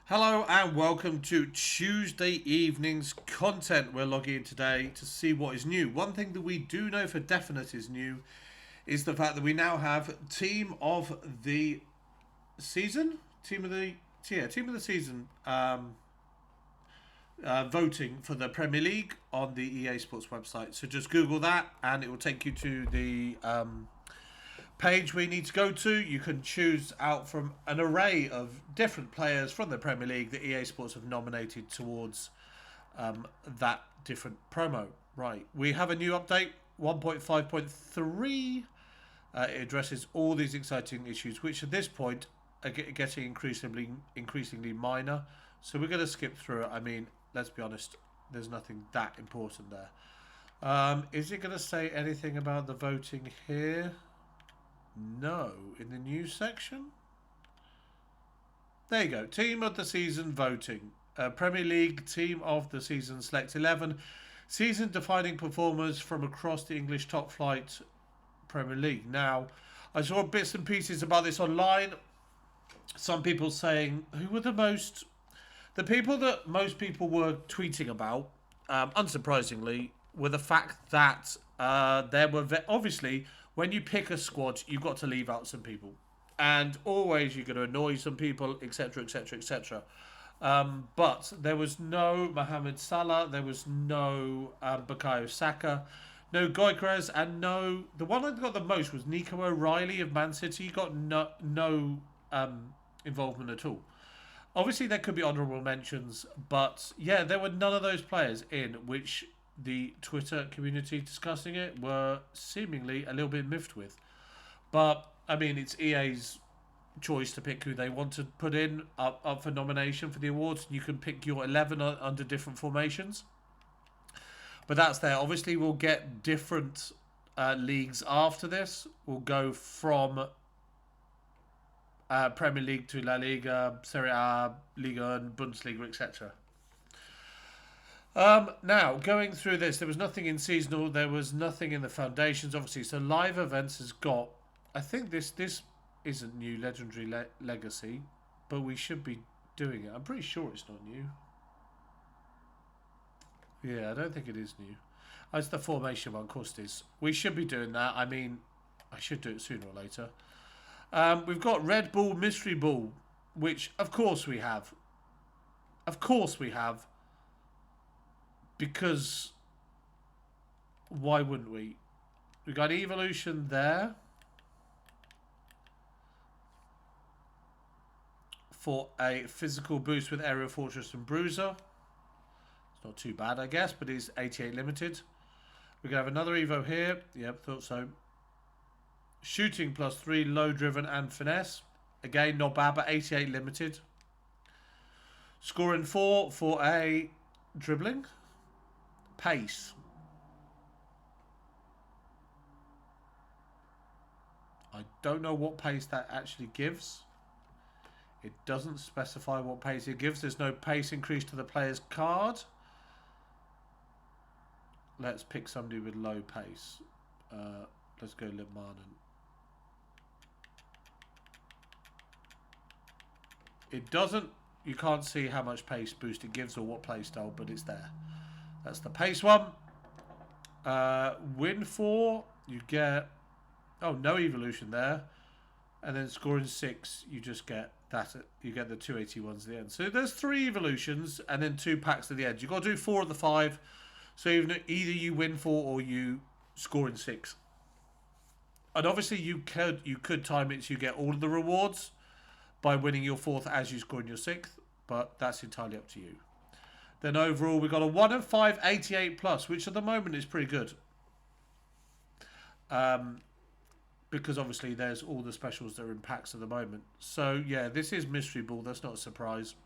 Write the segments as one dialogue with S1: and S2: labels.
S1: Hello and welcome to Tuesday evening's content. We're logging in today to see what is new. One thing that we do know for definite is new is the fact that we now have team of the season, team of the season voting for the Premier League on the EA Sports website. So just Google that and it will take you to the page we need to go to. You can choose out from an array of different players from the Premier League that EA Sports have nominated towards that different promo. Right, we have a new update 1.5.3. It addresses all these exciting issues, which at this point are getting increasingly minor. So we're going to skip through it. I mean, let's be honest, there's nothing that important there. Is it going to say anything about the voting here? No. In the news section? There you go. Team of the season voting. Premier League Team of the season. Select 11 season-defining performers from across the English top flight Premier League. Now, I saw bits and pieces about this online. Some people saying, who were the people that most people were tweeting about, unsurprisingly, were the fact that there were obviously, when you pick a squad, you've got to leave out some people. And always you're going to annoy some people, etc., etc., etc. But there was no Mohamed Salah, there was no Bukayo Saka, no Gyökeres, and no... The one that got the most was Nico O'Reilly of Man City. He got no involvement at all. Obviously, there could be honourable mentions, but yeah, there were none of those players in which the Twitter community discussing it were seemingly a little bit miffed with. But, I mean, it's EA's choice to pick who they want to put in up for nomination for the awards. You can pick your 11 under different formations. But that's there. Obviously, we'll get different leagues after this. We'll go from Premier League to La Liga, Serie A, Liga and Bundesliga, etc. Now, going through this, there was nothing in seasonal, there was nothing in the foundations, obviously. So live events has got, I think this isn't new, Legendary Legacy, but we should be doing it. I'm pretty sure it's not new. Yeah, I don't think it is new. Oh, it's the formation one, of course it is. We should be doing that. I mean, I should do it sooner or later. We've got Red Bull Mystery Ball, which of course we have. Of course we have. Because why wouldn't we? We've got Evolution there for a physical boost with Aerial Fortress and Bruiser. It's not too bad, I guess, but it's 88 limited. We can have another Evo here. Yep, thought so. Shooting +3, low driven and finesse. Again, not bad, but 88 limited. Scoring 4 for a dribbling. Pace. I don't know what pace that actually gives. It doesn't specify what pace it gives. There's no pace increase to the player's card. Let's pick somebody with low pace. Let's go Litmanen. It doesn't, you can't see how much pace boost it gives or what play style, but it's there. That's the pace one. Win 4, you get, oh, no evolution there. And then scoring 6, you just get that, you get the 281s at the end. So there's 3 evolutions and then 2 packs at the end. You've got to do 4 of the 5. So either you win 4 or you score in 6. And obviously you could time it so you get all of the rewards by winning your 4th as you score in your 6th. But that's entirely up to you. Then overall, we've got a 1 of 5, 88 plus, which at the moment is pretty good. Because obviously there's all the specials that are in packs at the moment. So yeah, this is Mystery Ball. That's not a surprise.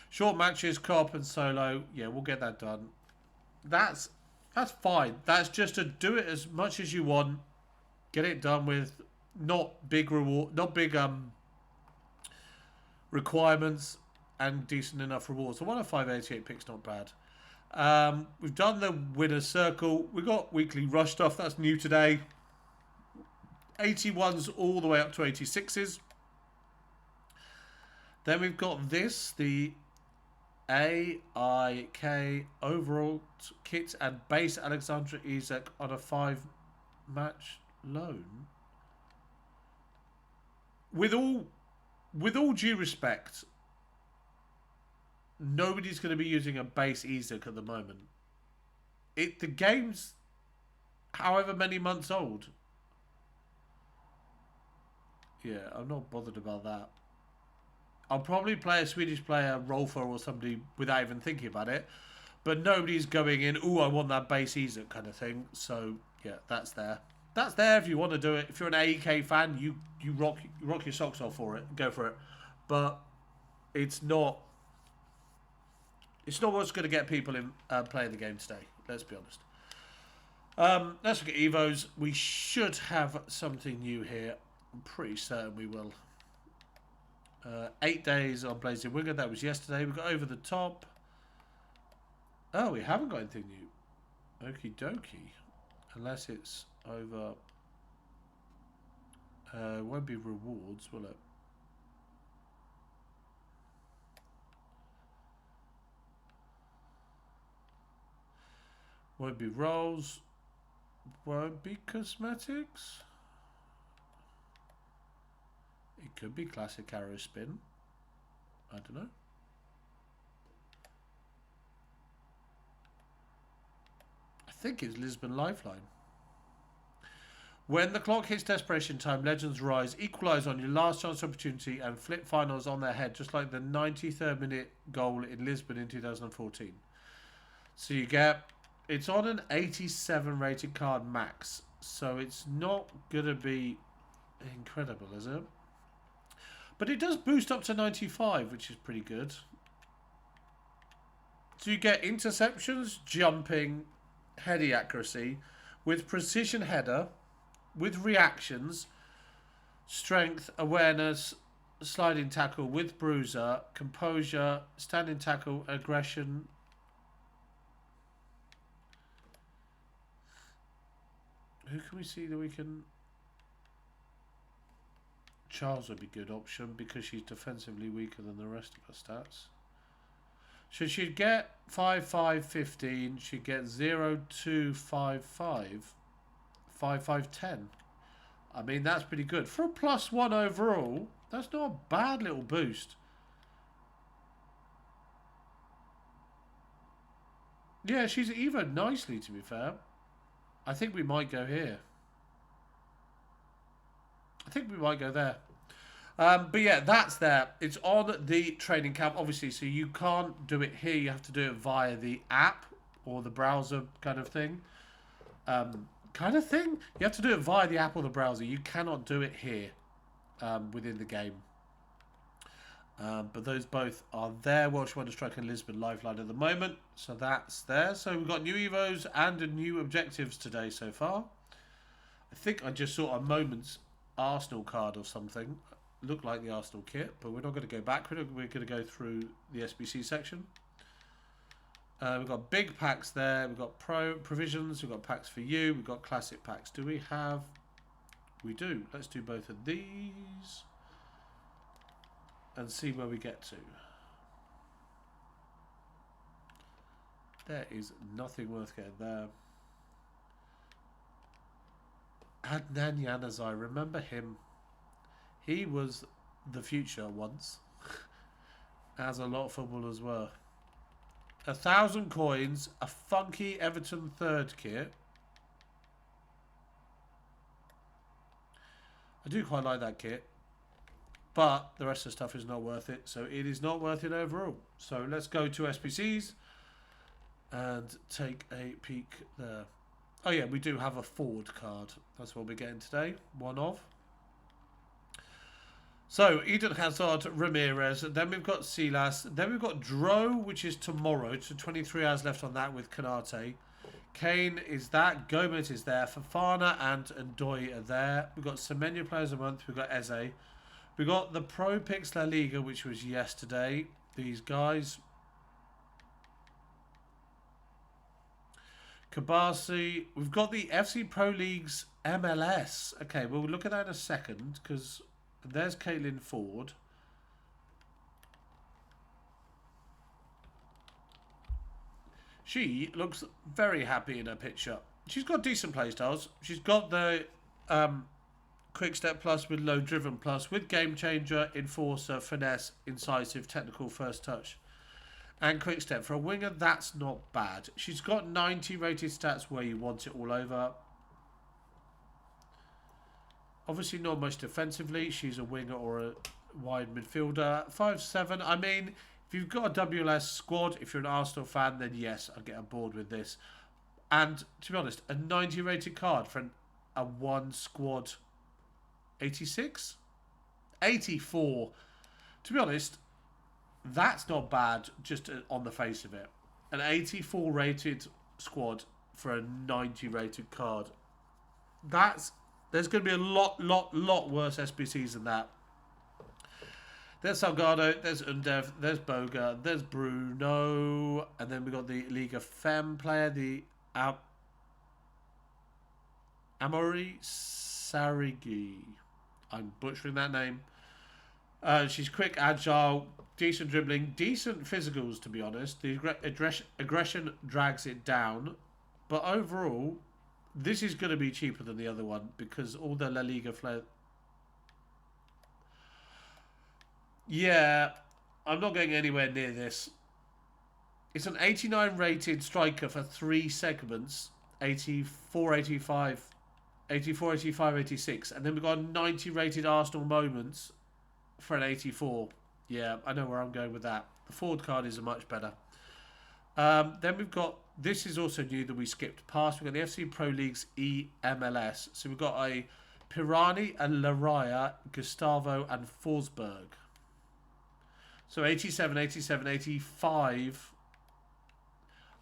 S1: Short matches, co-op and solo. Yeah, we'll get that done. That's fine. That's just to do it as much as you want. Get it done with not big reward, not big requirements. And decent enough rewards. So 1 of 5, 88 picks, not bad. We've done the winner's circle. We've got weekly rush stuff. That's new today. 81s all the way up to 86s. Then we've got this, the AIK overall kit and base Alexander Isak on a 5-match loan. With all due respect, nobody's going to be using a base Isak at the moment. The game's however many months old. Yeah, I'm not bothered about that. I'll probably play a Swedish player, Rolfo or somebody without even thinking about it. But nobody's going in, ooh, I want that base Isak kind of thing. So, yeah, that's there. That's there if you want to do it. If you're an AEK fan, you rock your socks off for it. Go for it. But it's not what's going to get people in playing the game today. Let's be honest. Let's look at Evos. We should have something new here. I'm pretty certain we will. 8 days on Blazing Winger. That was yesterday. We got Over the Top. Oh, we haven't got anything new. Okie dokie. Unless it's over. It won't be rewards, will it? Won't be rolls. Won't be cosmetics. It could be classic arrow spin. I don't know. I think it's Lisbon Lifeline. When the clock hits desperation time, legends rise, equalise on your last chance opportunity and flip finals on their head, just like the 93rd minute goal in Lisbon in 2014. So you get, it's on an 87 rated card max, so it's not going to be incredible, is it? But it does boost up to 95, which is pretty good. So you get interceptions, jumping, heady accuracy, with precision header, with reactions, strength, awareness, sliding tackle, with bruiser, composure, standing tackle, aggression. Who can we see that we can... Charles would be a good option because she's defensively weaker than the rest of her stats. So she'd get 5-5-15. She'd get 0-2-5-5. 5-5-10. I mean, that's pretty good. For a +1 overall, that's not a bad little boost. Yeah, she's even nicely, to be fair. I think we might go here. I think we might go there. But yeah, that's there. It's on the training camp, obviously, so you can't do it here. You have to do it via the app or the browser kind of thing. You have to do it via the app or the browser. You cannot do it here within the game. But those both are there. Welsh Wonder Strike and Lisbon Lifeline at the moment. So that's there. So we've got new Evos and new objectives today so far. I think I just saw a Moments Arsenal card or something. Looked like the Arsenal kit, but we're not going to go back. We're going to go through the SBC section. We've got big packs there. We've got provisions. We've got packs for you. We've got classic packs. Do we have... We do. Let's do both of these. And see where we get to. There is nothing worth getting there. Adnan Januzaj, remember him? He was the future once. As a lot of footballers were. 1,000 coins, a funky Everton third kit. I do quite like that kit. But the rest of the stuff is not worth it. So it is not worth it overall. So let's go to SBCs. And take a peek there. Oh yeah, we do have a Foord card. That's what we're getting today. One of. So, Eden Hazard, Ramirez. Then we've got Silas. Then we've got Dro, which is tomorrow. So 23 hours left on that with Kanate. Kane is that. Gomez is there. Fafana and Ndoye are there. We've got Semenya Players a Month. We've got Eze. We've got the Pro Pix La Liga, which was yesterday. These guys. Kabasi. We've got the FC Pro League's MLS. Okay, we'll look at that in a second because there's Caitlin Foord. She looks very happy in her picture. She's got decent playstyles. She's got the Quick Step Plus with Low Driven Plus with Game Changer, Enforcer, Finesse, Incisive, Technical, First Touch, and Quick Step. For a winger, that's not bad. She's got 90 rated stats where you want it all over. Obviously not much defensively. She's a winger or a wide midfielder. 5'7". I mean, if you've got a WLS squad, if you're an Arsenal fan, then yes, I'll get on board with this. And to be honest, a 90 rated card for a one squad 86? 84. To be honest, that's not bad just on the face of it. An 84 rated squad for a 90 rated card. There's going to be a lot worse SBCs than that. There's Salgado, there's Undev, there's Boga, there's Bruno, and then we got the Liga Femme player, the Amori Sarigi. I'm butchering that name. She's quick, agile, decent dribbling, decent physicals, to be honest. The aggression drags it down. But overall, this is going to be cheaper than the other one because all the La Liga flair. Yeah, I'm not going anywhere near this. It's an 89 rated striker for 3 segments. 84, 85, 84, 85, 86. And then we've got 90 rated Arsenal moments for an 84. Yeah, I know where I'm going with that. The Foord card is much better. Then we've got, this is also new that we skipped past. We've got the FC Pro League's eMLS. So we've got a Pirani, a Laryea, Gustavo, and Forsberg. So 87, 87, 85.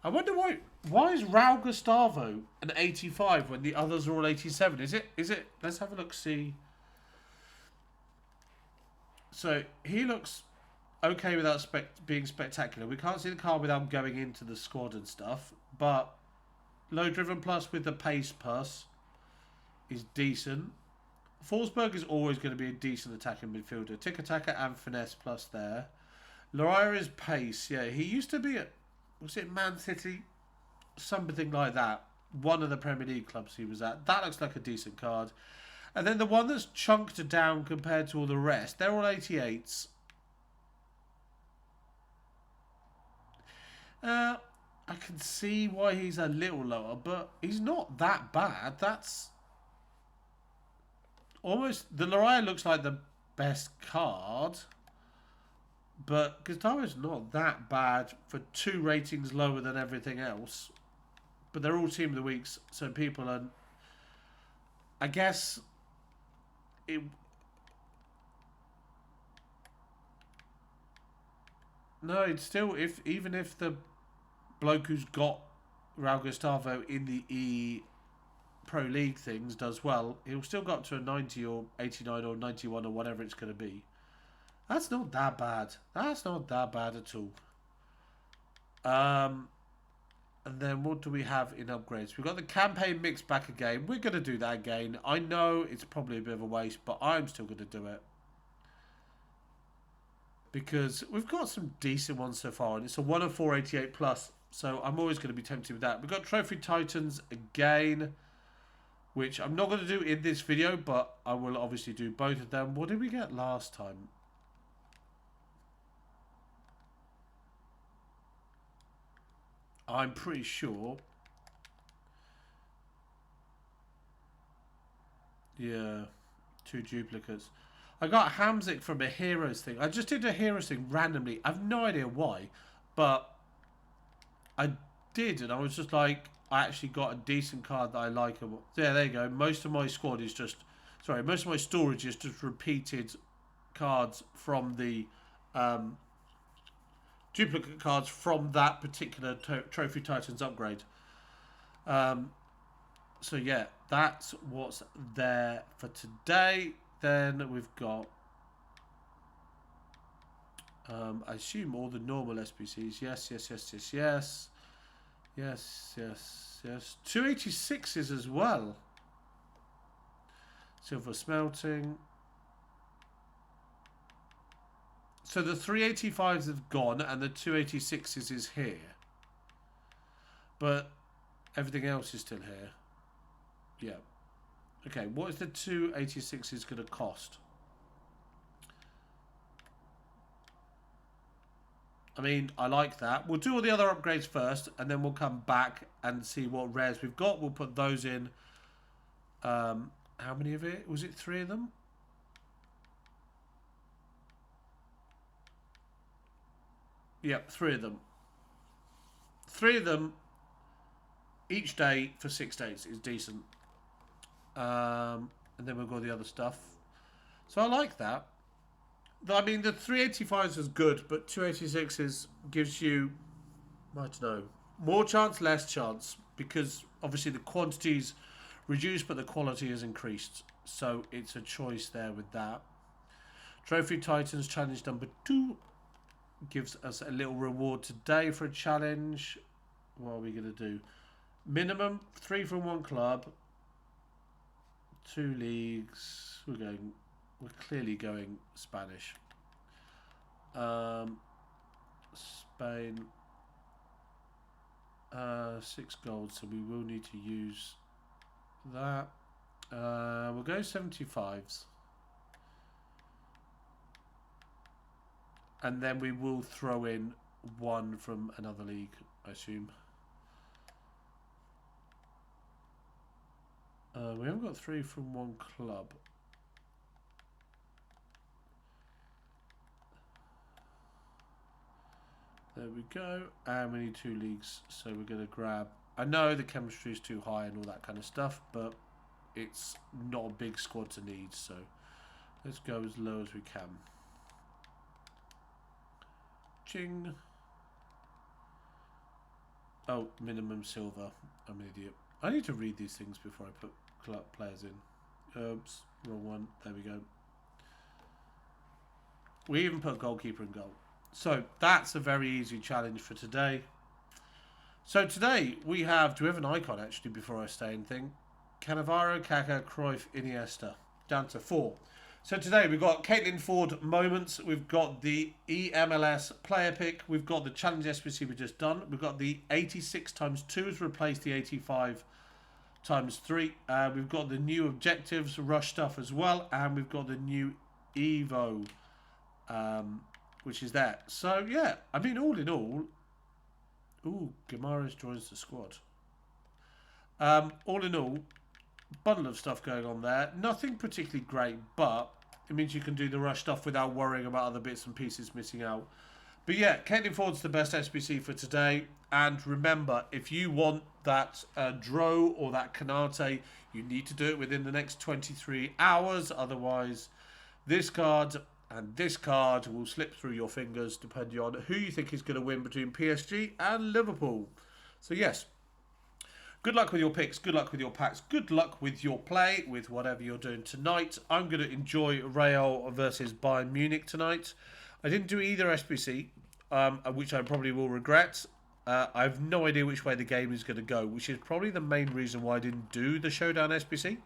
S1: I wonder why is Raul Gustavo an 85 when the others are all 87? Is it? Let's have a look, see. So he looks okay without being spectacular. We can't see the card without going into the squad and stuff. But Low Driven Plus with the Pace Plus is decent. Forsberg is always going to be a decent attacking midfielder. Tick-Attacker and Finesse Plus there. Laryea is Pace. Yeah, he used to be at, was it Man City? Something like that. One of the Premier League clubs he was at. That looks like a decent card. And then the one that's chunked down compared to all the rest, they're all 88s. I can see why he's a little lower, but he's not that bad. That's almost, the Laryea looks like the best card, but Gustavo's not that bad for 2 ratings lower than everything else. But they're all Team of the Weeks, so people are, I guess, no, it's still, even if the bloke who's got Raul Gustavo in the Pro League things does well, he'll still got to a 90 or 89 or 91 or whatever it's going to be. That's not that bad. That's not that bad at all. And then what do we have in upgrades? We've got the campaign mix back again. We're going to do that again. I know it's probably a bit of a waste, but I'm still going to do it. Because we've got some decent ones so far, and it's a 1 of 488 plus, so I'm always going to be tempted with that. We've got Trophy Titans again, which I'm not going to do in this video, but I will obviously do both of them. What did we get last time? I'm pretty sure. Yeah, 2 duplicates. I got Hamzik from a Heroes thing. I just did a Heroes thing randomly. I have no idea why, but I did, and I was just like, I actually got a decent card that I like. Yeah, there you go. Most of my squad is just, sorry, most of my storage is just repeated cards from the duplicate cards from that particular Trophy Titans upgrade. So yeah, that's what's there for today. Then we've got, I assume all the normal SBCs. Yes, yes, yes, yes, yes. Yes, yes, yes. 286s as well. Silver smelting. So the 385s have gone and the 286s is here. but everything else is still here. Yeah. Okay, what is the 286s going to cost? I mean, I like that. We'll do all the other upgrades first, and then we'll come back and see what rares we've got. We'll put those in. How many of it? Was it 3 of them? Yep, 3 of them. 3 of them each day for 6 days is decent. And then we'll go the other stuff. So I like that. I mean, the 385s is good, but 286s gives you, I don't know, more chance, less chance, because obviously the quantity's reduced, but the quality has increased. So it's a choice there with that. Trophy Titans challenge number 2 gives us a little reward today for a challenge. What are we going to do? Minimum 3 from 1 club, 2 leagues. We're clearly going Spanish. Spain. 6 gold, so we will need to use that. We'll go 75s. And then we will throw in 1 from another league, I assume. We haven't got 3 from 1 club. There we go. And we need 2 leagues, so we're going to grab... I know the chemistry is too high and all that kind of stuff, but it's not a big squad to need, so let's go as low as we can. Ching. Oh, minimum silver. I'm an idiot. I need to read these things before I put players in. Oops, wrong one. There we go. We even put goalkeeper in goal. So that's a very easy challenge for today. So today we have, do we have an icon actually before I say anything? Cannavaro, Kaká, Cruyff, Iniesta. Down to 4. So today we've got Caitlin Foord moments. We've got the eMLS player pick. We've got the challenge SBC we've just done. We've got the 86 times 2 has replaced the 85 times 3. We've got the new objectives, rush stuff as well. And we've got the new Evo, which is there. So yeah, I mean, all in all, ooh, Guimaraes joins the squad. All in all, bundle of stuff going on there. Nothing particularly great, but it means you can do the rush stuff without worrying about other bits and pieces missing out. But yeah, Caitlin Foord's the best SBC for today. And remember, if you want that Dro or that Canate, you need to do it within the next 23 hours. Otherwise, this card and this card will slip through your fingers depending on who you think is going to win between PSG and Liverpool. So yes, good luck with your picks, good luck with your packs, good luck with your play, with whatever you're doing tonight. I'm going to enjoy Real versus Bayern Munich tonight. I didn't do either SBC, which I probably will regret. I have no idea which way the game is going to go, which is probably the main reason why I didn't do the Showdown SBC.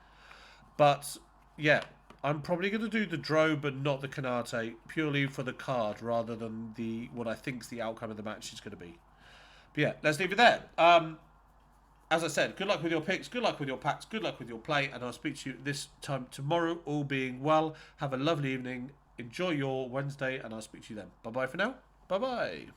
S1: But yeah, I'm probably going to do the Dro, but not the Canate, purely for the card rather than the what I think the outcome of the match is going to be. But yeah, let's leave it there. As I said, good luck with your picks, good luck with your packs, good luck with your play, and I'll speak to you this time tomorrow, all being well. Have a lovely evening, enjoy your Wednesday, and I'll speak to you then. Bye-bye for now. Bye-bye.